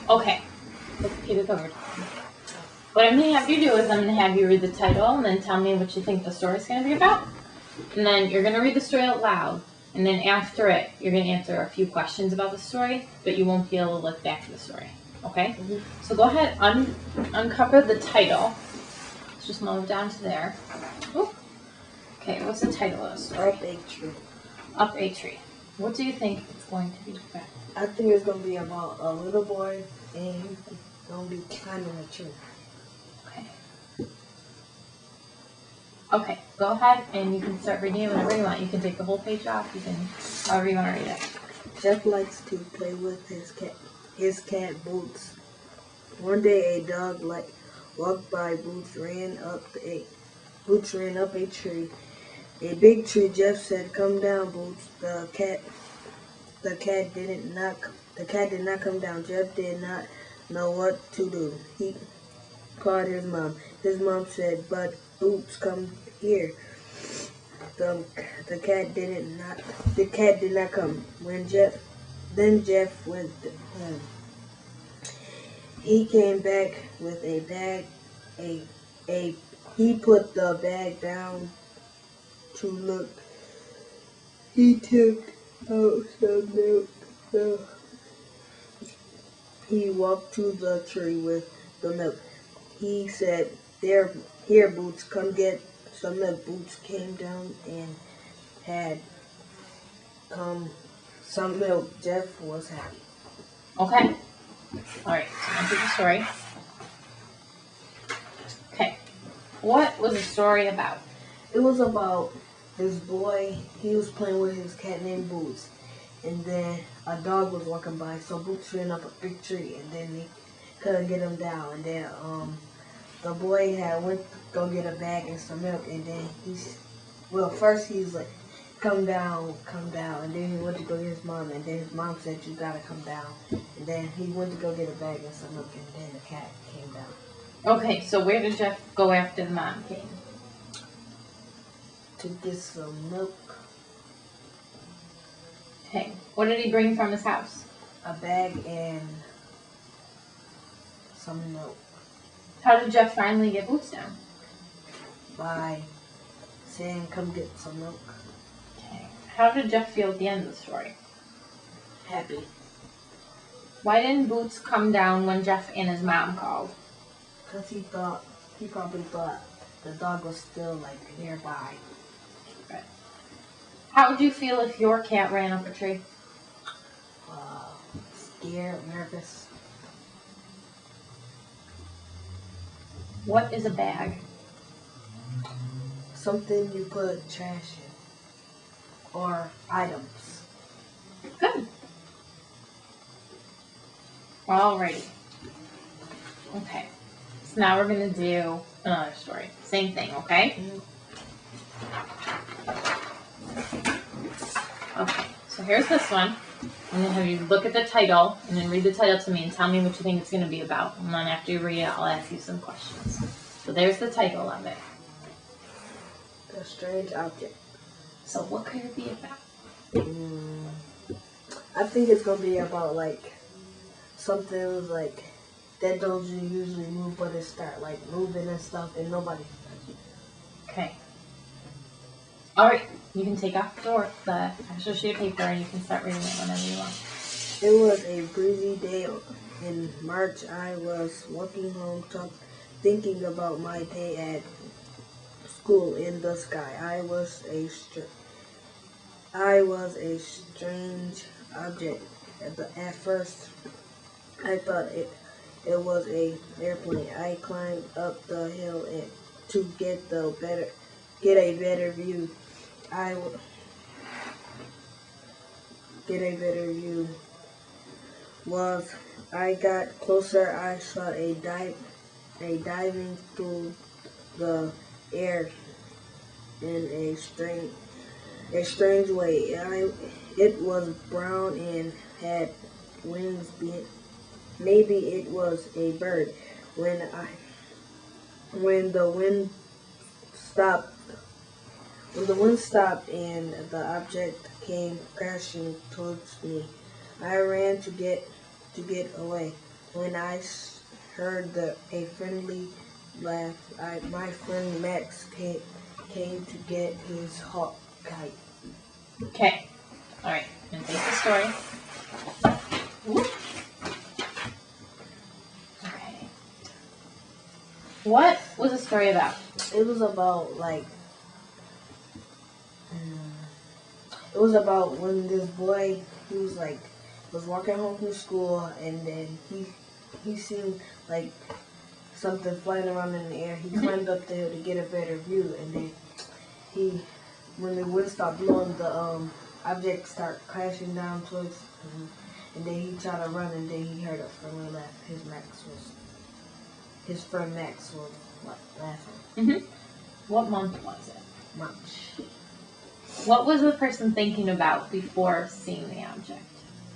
Okay, let's keep it covered. What I'm going to have you do is I'm going to have you read the title and then tell me what you think the story is going to be about. And then you're going to read the story out loud. And then after it, you're going to answer a few questions about the story, but you won't be able to look back to the story. Okay? Mm-hmm. So go ahead, uncover the title. Let's just move down to there. Oop. Okay, what's the title of the story? Up a Tree. Up a Tree. What do you think it's going to be about? I think it's going to be about a little boy and he's going to be climbing a tree. Okay, go ahead and you can start reading it whenever you want. You can take the whole page off. You can, however you want to read it. Jeff likes to play with his cat Boots. One day a dog walked by. Boots ran up a tree. A big tree. Jeff said, "Come down, Boots." The cat did not come down. Jeff did not know what to do. He called his mom. His mom said, "But Boots, come here." The cat did not come. Then Jeff went home. He came back with a bag. He put the bag down to look. He took out some milk. He walked to the tree with the milk. He said, Here, Boots, come get some milk." Boots came down and had some milk. Jeff was happy. Okay. All right, so on to the story. Okay. What was the story about? It was about this boy. He was playing with his cat named Boots. And then a dog was walking by. So Boots ran up a big tree. And then they couldn't get him down. And then the boy went to go get a bag and some milk. And then first he's like, come down. And then he went to go get his mom. And then his mom said, "You gotta come down." And then he went to go get a bag and some milk. And then the cat came down. Okay, so where did Jeff go after the mom came? To get some milk. Okay, what did he bring from his house? A bag and some milk. How did Jeff finally get Boots down? By saying, "Come get some milk." Okay. How did Jeff feel at the end of the story? Happy. Why didn't Boots come down when Jeff and his mom called? Because he probably thought the dog was still nearby. Right. How would you feel if your cat ran up a tree? Scared, nervous. What is a bag? Something you put trash in. Or items. Good. Alrighty. Okay. So now we're going to do another story. Same thing, okay? Okay. So here's this one. I'm going to have you look at the title and then read the title to me and tell me what you think it's going to be about. And then after you read it, I'll ask you some questions. So there's the title of it. The Strange Object. So what could it be about? I think it's going to be about something that don't usually move, but it start moving and stuff and nobody does it. Okay. Alright, you can take off the extra sheet of paper and you can start reading it whenever you want. It was a breezy day in March. I was walking home thinking about my day at school. In the sky, I was a strange object. At first, I thought it was an airplane. I climbed up the hill to get a better view. Was I got closer, I saw a diving through the air in a strange way. It was brown and had wings. Maybe it was a bird. When the wind stopped and the object came crashing towards me, I ran to get to get away. When I heard a friendly laugh, my friend Max came to get his hawk kite. Okay. All right. I'm going to take the story. Okay. What was the story about? It was about it was about when this boy, he was walking home from school, and then he seen like something flying around in the air. He climbed up the hill to get a better view, and then when the wind stopped blowing, the object started crashing down towards him, and then he tried to run, and then he heard a friendly laugh. His friend Max was laughing. Mm-hmm. What month was it? March. What was the person thinking about before seeing the object?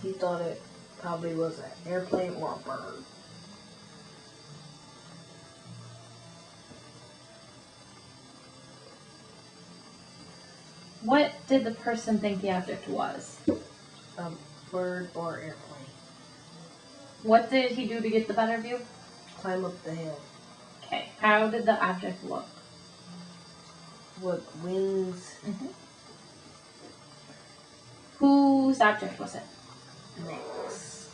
He thought it probably was an airplane or a bird. What did the person think the object was? A bird or airplane. What did he do to get the better view? Climb up the hill. Okay. How did the object look? With wings. Mm-hmm. Whose object was it? Max.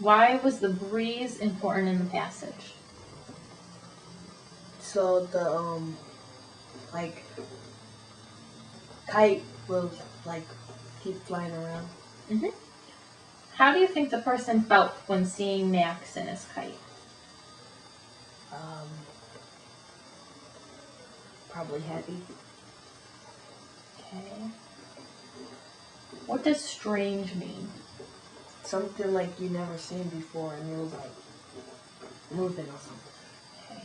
Why was the breeze important in the passage? So the kite will keep flying around. Mm-hmm. How do you think the person felt when seeing Max and his kite? Probably happy. Okay. What does strange mean? Something like you never seen before, and it was moving or something. Okay.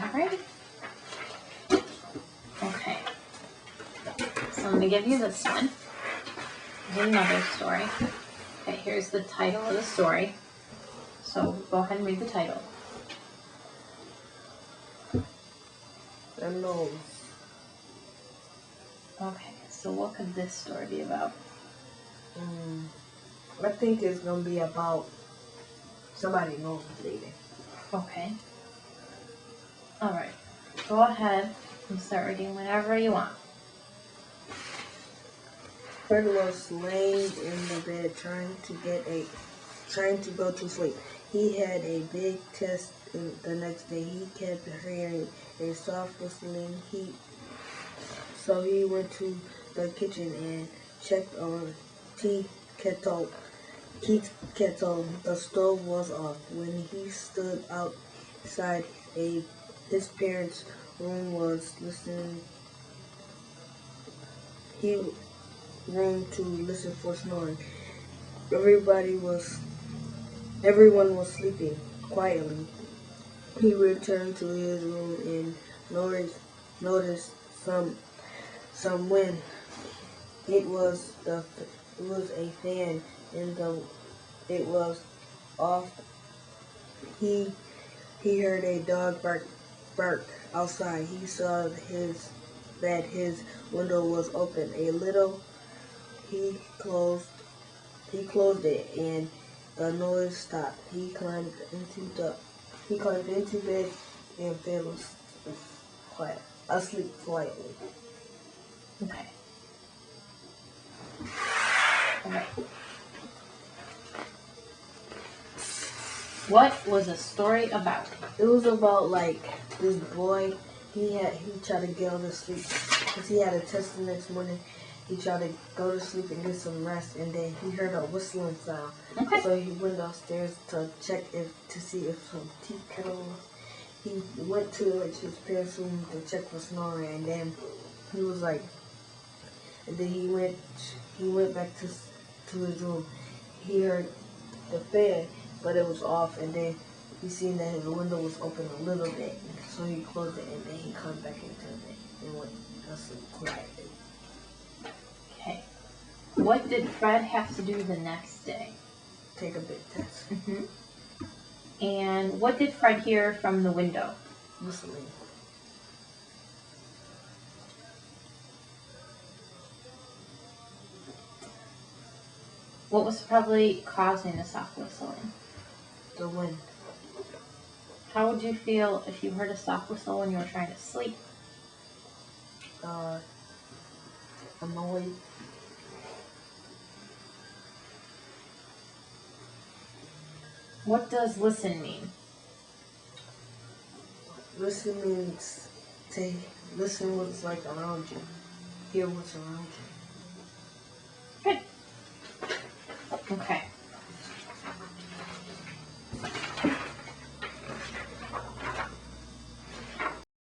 Alright. Okay. So I'm going to give you this one. Here's another story. Okay, here's the title of the story. So go ahead and read the title. The nose. Okay, so what could this story be about? I think it's going to be about somebody nose bleeding. Okay. Alright. Go ahead and start reading whenever you want. Fred was laying in the bed trying to go to sleep. He had a big test the next day. He kept hearing a soft whistling heat, so he went to the kitchen and checked on tea kettle. The stove was off. When he stood outside his parents' room was listening. Room to listen for snoring. Everyone was sleeping quietly. He returned to his room and noticed some wind. It was a fan, and it was off. He heard a dog bark outside. He saw that his window was open a little. He closed it, and the noise stopped. He climbed into bed and fell asleep quietly. Okay. Alright. What was the story about? It was about this boy. He tried to get on to sleep because he had a test the next morning. He tried to go to sleep and get some rest, and then he heard a whistling sound. Okay. So he went downstairs to check to see if some tea kettle. He went to his parents' room to check for snoring, and then he went back to his room. He heard the fan, but it was off, and then he seen that his window was open a little bit, so he closed it, and then he climbed back into bed and went to sleep quietly. Okay. What did Fred have to do the next day? Take a big test. Mm-hmm. And what did Fred hear from the window? Whistling. What was probably causing the soft whistling? The wind. How would you feel if you heard a soft whistle when you were trying to sleep? Annoyed. What does listen mean? Listen means to listen what's like around you. Hear what's around you. Good. Okay.